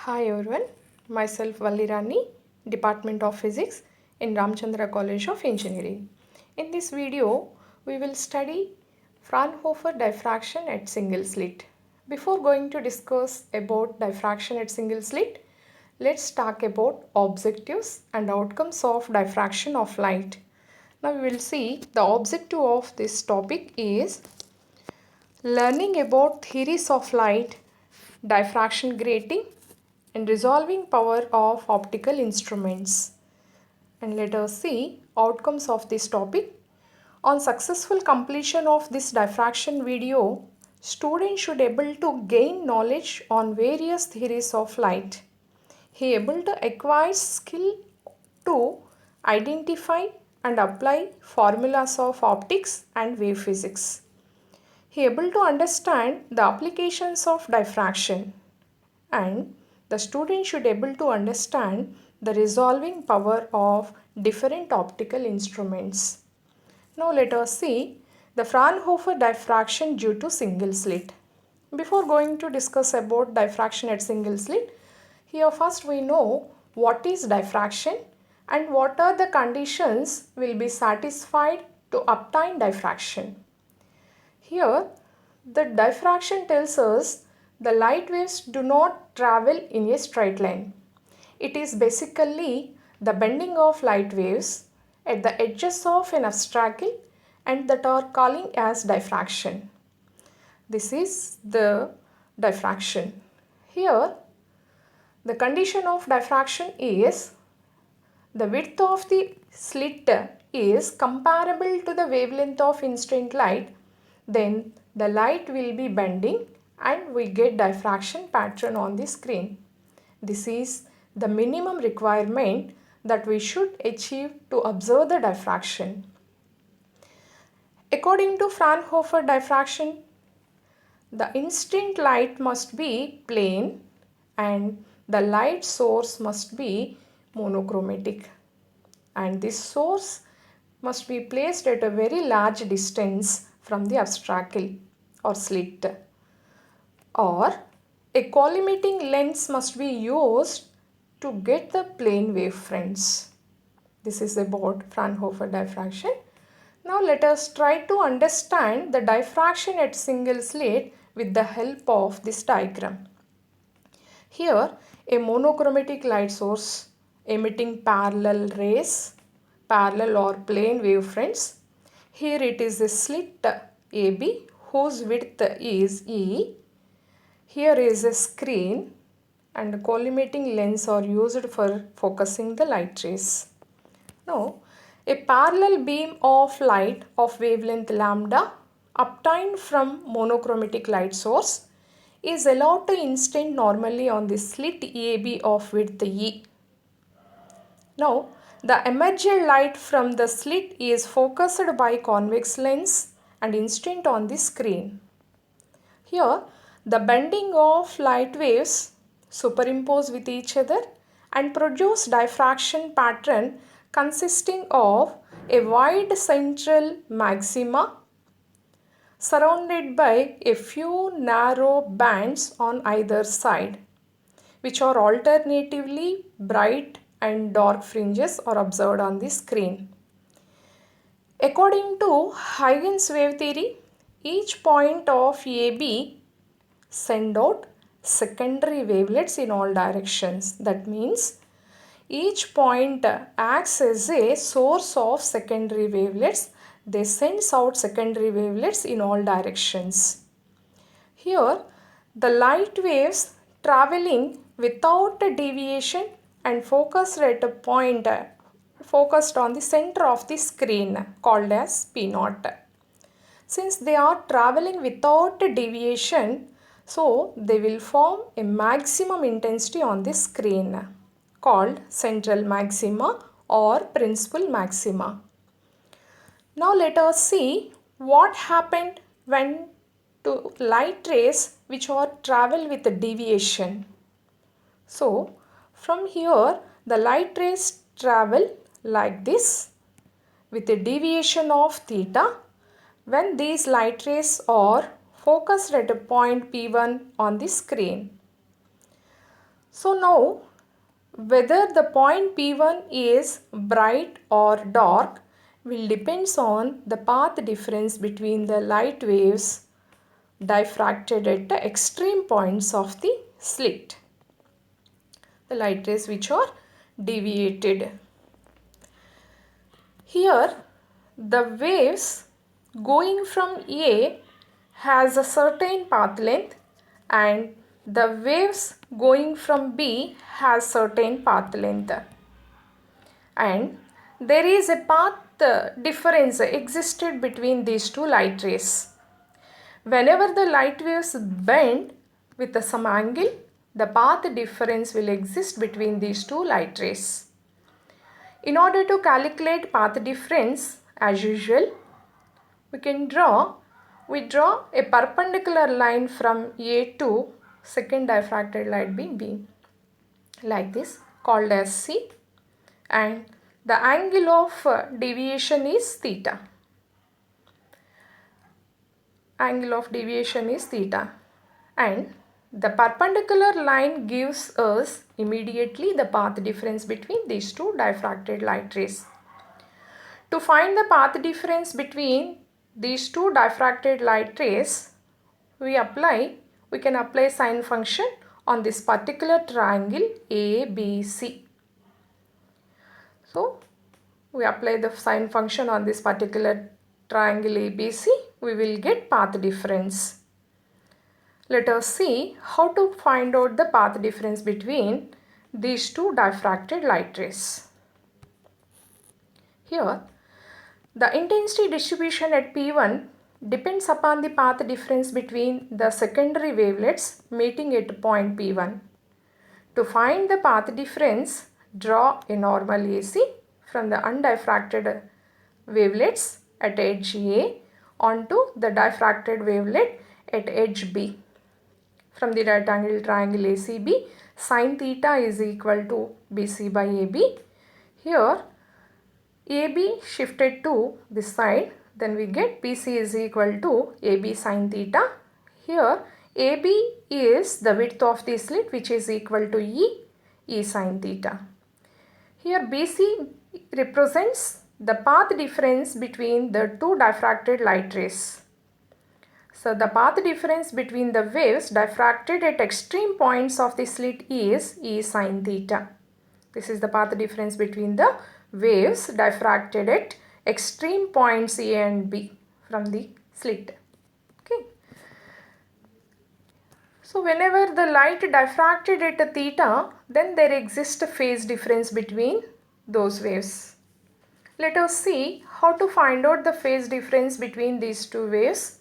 Hi everyone, myself Vallirani, Department of Physics in Ramchandra College of Engineering. In this video, we will study Fraunhofer diffraction at single slit. Before going to discuss about diffraction at single slit, let's talk about objectives and outcomes of diffraction of light. Now we will see the objective of this topic is learning about theories of light, diffraction grating, and resolving power of optical instruments. And let us see outcomes of this topic. On successful completion of this diffraction video, students should able to gain knowledge on various theories of light. He able to acquire skill to identify and apply formulas of optics and wave physics. He able to understand the applications of diffraction, and the student should able to understand the resolving power of different optical instruments. Now let us see the Fraunhofer diffraction due to single slit. Before going to discuss about diffraction at single slit, here first we know what is diffraction and what are the conditions will be satisfied to obtain diffraction. Here, the diffraction tells us the light waves do not travel in a straight line. It is basically the bending of light waves at the edges of an obstacle and that are calling as diffraction. This is the diffraction. Here, the condition of diffraction is the width of the slit is comparable to the wavelength of incident light, then the light will be bending and we get diffraction pattern on the screen. This is the minimum requirement that we should achieve to observe the diffraction. According to Fraunhofer diffraction, the incident light must be plane and the light source must be monochromatic, and this source must be placed at a very large distance from the obstacle or slit, or a collimating lens must be used to get the plane wavefronts. This is about Fraunhofer diffraction. Now let us try to understand the diffraction at single slit with the help of this diagram. Here a monochromatic light source emitting parallel rays, parallel or plane wavefronts. Here it is a slit AB whose width is E. Here is a screen and collimating lens are used for focusing the light rays. Now, a parallel beam of light of wavelength lambda obtained from monochromatic light source is allowed to incident normally on the slit AB of width E. Now, the emergent light from the slit is focused by convex lens and incident on the screen. Here, the bending of light waves superimpose with each other and produce diffraction pattern consisting of a wide central maxima surrounded by a few narrow bands on either side, which are alternatively bright and dark fringes are observed on the screen. According to Huygens wave theory, each point of AB send out secondary wavelets in all directions. That means each point acts as a source of secondary wavelets. They sends out secondary wavelets in all directions. Here, the light waves traveling without a deviation and focused at a point focused on the center of the screen called as P0. Since they are traveling without a deviation, so they will form a maximum intensity on the screen called central maxima or principal maxima. Now let us see what happened when to light rays which are travel with a deviation. So from here the light rays travel like this with a deviation of theta when these light rays are focused at a point P1 on the screen. So now whether the point P1 is bright or dark will depends on the path difference between the light waves diffracted at the extreme points of the slit. The light rays which are deviated. Here the waves going from A has a certain path length and the waves going from B has certain path length, and there is a path difference existed between these two light rays. Whenever the light waves bend with some angle, the path difference will exist between these two light rays. In order to calculate path difference, as usual, we draw a perpendicular line from A to second diffracted light beam B, like this, called as C, and the angle of deviation is theta. Angle of deviation is theta, and the perpendicular line gives us immediately the path difference between these two diffracted light rays. To find the path difference between these two diffracted light rays, we can apply sine function on this particular triangle ABC. So we apply the sine function on this particular triangle ABC, we will get path difference. Let us see how to find out the path difference between these two diffracted light rays. Here, the intensity distribution at P1 depends upon the path difference between the secondary wavelets meeting at point P1. To find the path difference, draw a normal AC from the undiffracted wavelets at edge A onto the diffracted wavelet at edge B. From the right angle triangle ACB, sin theta is equal to BC by AB. Here AB shifted to this side, then we get BC is equal to AB sin theta. Here AB is the width of the slit, which is equal to E sin theta. Here BC represents the path difference between the two diffracted light rays. So the path difference between the waves diffracted at extreme points of the slit is E sin theta. This is the path difference between the waves diffracted at extreme points A and B from the slit. Okay. So whenever the light diffracted at a theta, then there exists a phase difference between those waves. Let us see how to find out the phase difference between these two waves.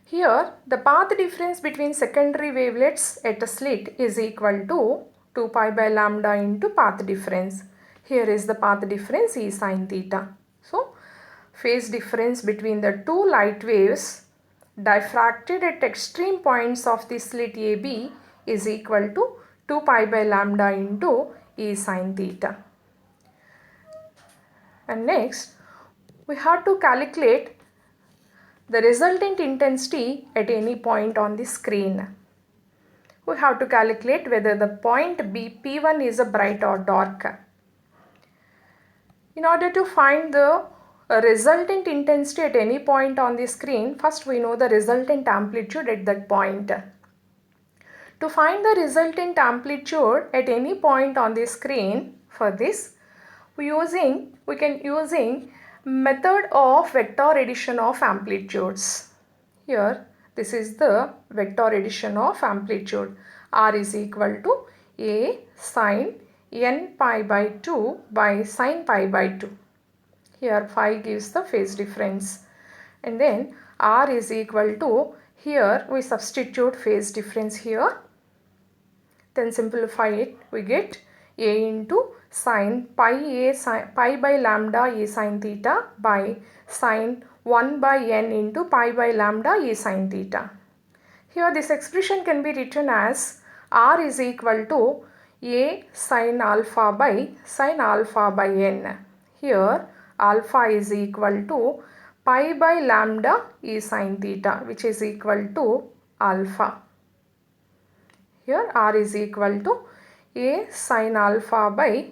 Here, the path difference between secondary wavelets at a slit is equal to 2 pi by lambda into path difference. Here is the path difference E sin theta. So, phase difference between the two light waves diffracted at extreme points of the slit AB is equal to 2 pi by lambda into E sin theta. And next, we have to calculate the resultant intensity at any point on the screen. We have to calculate whether the point P1 is a bright or dark. In order to find the resultant intensity at any point on the screen, first we know the resultant amplitude at that point. To find the resultant amplitude at any point on the screen, for this we can using method of vector addition of amplitudes. Here this is the vector addition of amplitude. R is equal to A sin n pi by 2 by sin pi by 2. Here phi gives the phase difference, and then R is equal to, here we substitute phase difference here, then simplify it, we get A into sin pi by lambda E sin theta by sin 1 by n into pi by lambda E sin theta. Here this expression can be written as R is equal to A sin alpha by n. Here alpha is equal to pi by lambda E sin theta, which is equal to alpha. Here r is equal to a sin alpha by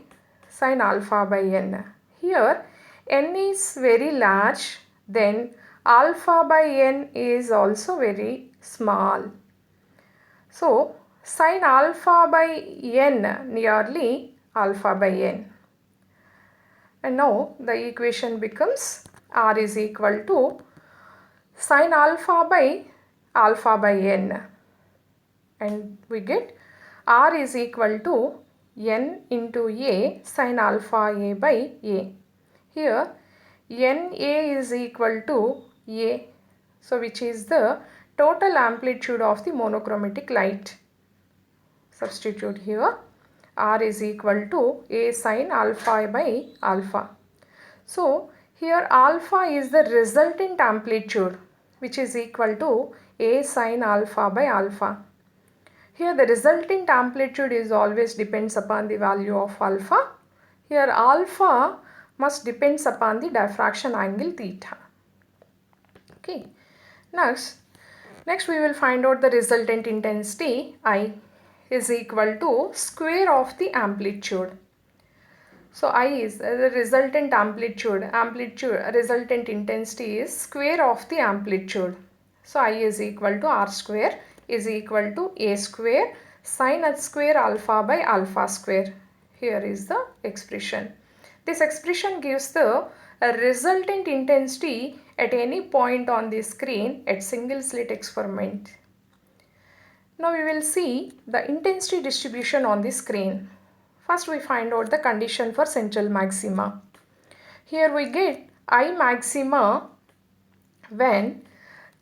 n. Here n is very large, then alpha by n is also very small. So sin alpha by n nearly alpha by n. And now the equation becomes r is equal to sin alpha by n. And we get r is equal to n into a sin alpha a by a. Here n a is equal to a, so which is the total amplitude of the monochromatic light. Substitute here, r is equal to a sin alpha by alpha. So here alpha is the resultant amplitude, which is equal to a sin alpha by alpha. Here the resultant amplitude is always depends upon the value of alpha. Here alpha must depends upon the diffraction angle theta. Okay. Next we will find out the resultant intensity I is equal to square of the amplitude. So I is the resultant resultant intensity is square of the amplitude. So I is equal to r square is equal to a square sin h square alpha by alpha square. Here is the expression. This expression gives the resultant intensity at any point on the screen at single slit experiment. Now we will see the intensity distribution on the screen. First we find out the condition for central maxima. Here we get I maxima when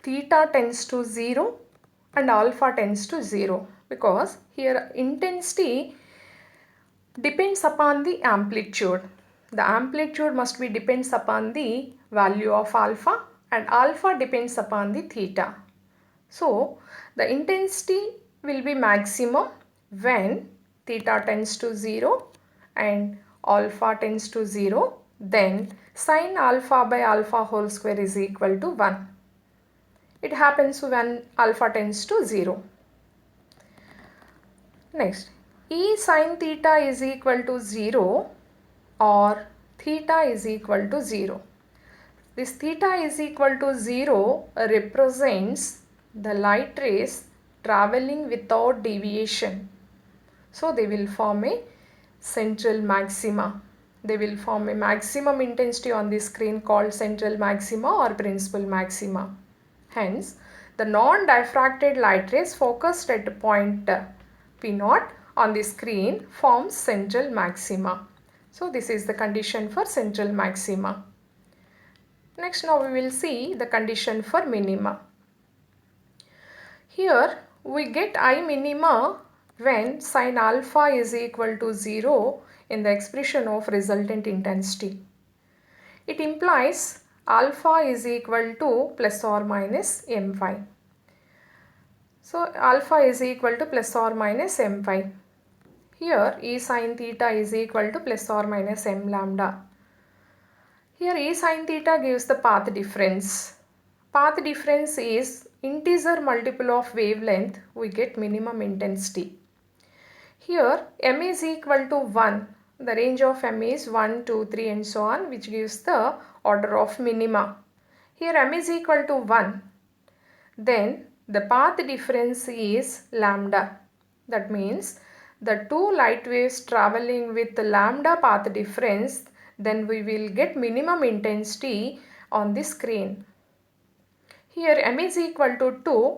theta tends to 0 and alpha tends to 0, because here intensity depends upon the amplitude. The amplitude must be depends upon the value of alpha and alpha depends upon the theta. So the intensity will be maximum when theta tends to 0 and alpha tends to 0, then sin alpha by alpha whole square is equal to 1. It happens when alpha tends to 0. Next, E sin theta is equal to 0 or theta is equal to 0. This theta is equal to 0 represents the light rays traveling without deviation. So they will form a central maxima. They will form a maximum intensity on the screen called central maxima or principal maxima. Hence, the non-diffracted light rays focused at point P0 on the screen forms central maxima. So this is the condition for central maxima. Next, now we will see the condition for minima. Here we get I minima when sin alpha is equal to 0 in the expression of resultant intensity. It implies alpha is equal to plus or minus m phi. So alpha is equal to plus or minus m phi. Here E sin theta is equal to plus or minus m lambda. Here E sin theta gives the path difference. Path difference is integer multiple of wavelength, we get minimum intensity. Here m is equal to 1. The range of m is 1, 2, 3 and so on, which gives the order of minima. Here m is equal to 1. Then the path difference is lambda. That means the two light waves traveling with the lambda path difference, then we will get minimum intensity on the screen. Here m is equal to 2.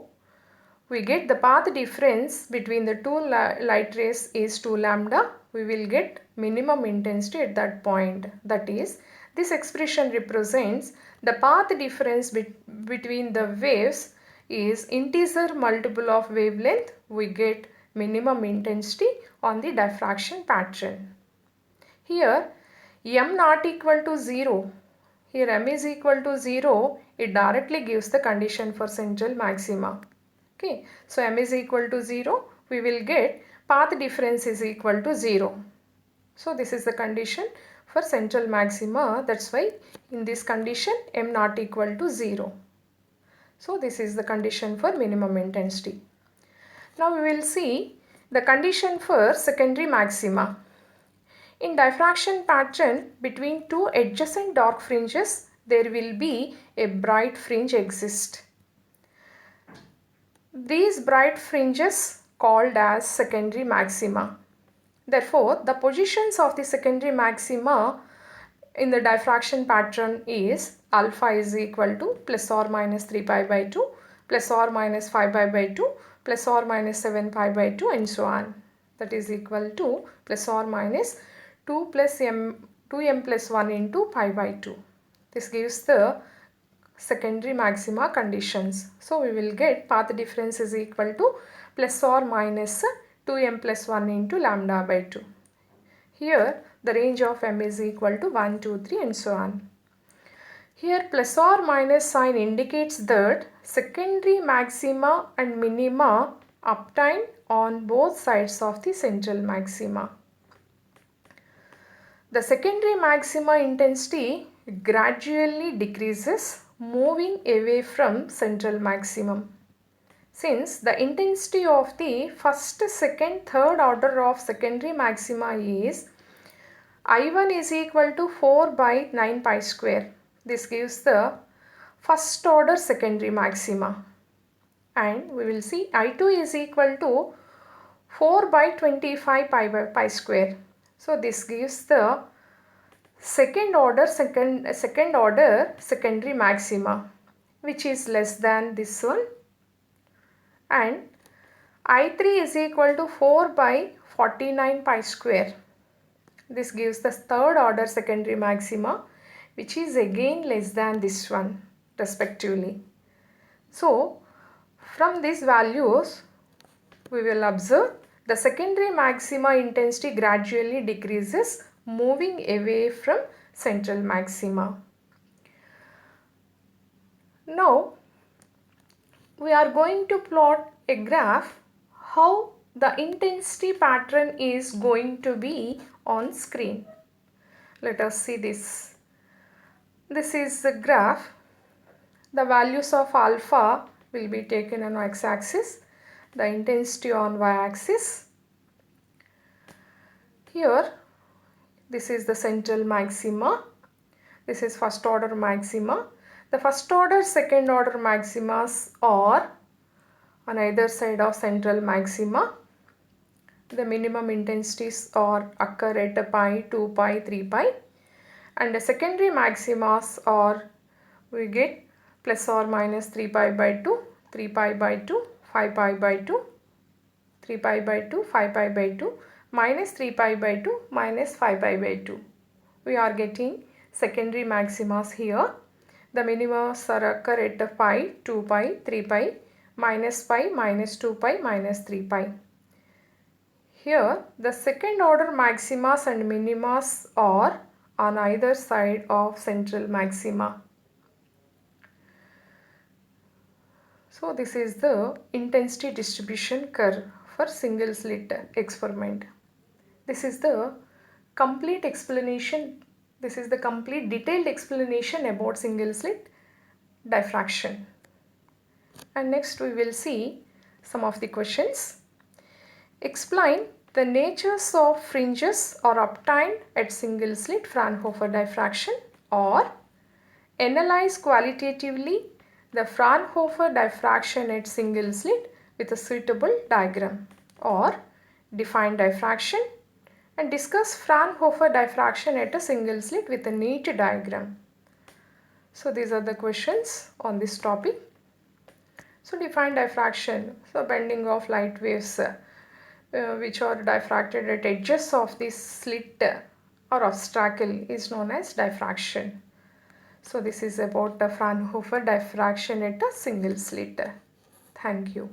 We get the path difference between the two light rays is 2 lambda. We will get minimum intensity at that point. That is, this expression represents the path difference between the waves is integer multiple of wavelength. We get minimum intensity on the diffraction pattern. Here m not equal to 0. Here m is equal to 0. It directly gives the condition for central maxima. Okay, so m is equal to 0. We will get path difference is equal to 0. So this is the condition for central maxima. That's why in this condition m not equal to 0. So this is the condition for minimum intensity. Now we will see The condition for secondary maxima. In diffraction pattern between two adjacent dark fringes, there will be a bright fringe exist. These bright fringes called as secondary maxima. Therefore, the positions of the secondary maxima in the diffraction pattern is alpha is equal to plus or minus 3 pi by 2, plus or minus 5 pi by 2, plus or minus 7 pi by 2 and so on. That is equal to plus or minus 2 plus m 2m plus 1 into pi by 2. This gives the secondary maxima conditions. So we will get path difference is equal to plus or minus 2m plus 1 into lambda by 2. Here the range of m is equal to 1, 2, 3 and so on. Here plus or minus sign indicates that secondary maxima and minima obtain on both sides of the central maxima. The secondary maxima intensity gradually decreases, moving away from central maximum. Since the intensity of the first, second, third order of secondary maxima is I1 is equal to 4 by 9 pi square. This gives the first order secondary maxima. And we will see I2 is equal to 4 by 25 pi square. So this gives the second order secondary maxima, which is less than this one. And I3 is equal to 4 by 49 pi square. This gives the third order secondary maxima, which is again less than this one respectively. So from these values we will observe the secondary maxima intensity gradually decreases, moving away from central maxima. Now we are going to plot a graph how the intensity pattern is going to be on screen. Let us see this. This is the graph. The values of alpha will be taken on x-axis, the intensity on y-axis. Here this is the central maxima. This is first order maxima. The first order, second order maximas are on either side of central maxima. The minimum intensities are occur at pi, 2 pi, 3 pi. And the secondary maximas are, we get plus or minus 3 pi by 2, 3 pi by 2, 5 pi by 2, 3 pi by 2, 5 pi by 2, minus 3 pi by 2, minus 5 pi by 2. We are getting secondary maximas here. The minimas are occur at pi, 2 pi, 3 pi, minus pi, minus 2 pi, minus 3 pi. Here the second order maximas and minimas are on either side of central maxima. So this is the intensity distribution curve for single slit experiment. This is the complete explanation. This is the complete detailed explanation about single slit diffraction. And next we will see some of the questions. Explain the natures of fringes are obtained at single slit Fraunhofer diffraction, or analyze qualitatively the Fraunhofer diffraction at single slit with a suitable diagram, or define diffraction and discuss Fraunhofer diffraction at a single slit with a neat diagram. So these are the questions on this topic. So define diffraction. So bending of light waves which are diffracted at edges of this slit or obstacle is known as diffraction. So this is about the Fraunhofer diffraction at a single slit. Thank you.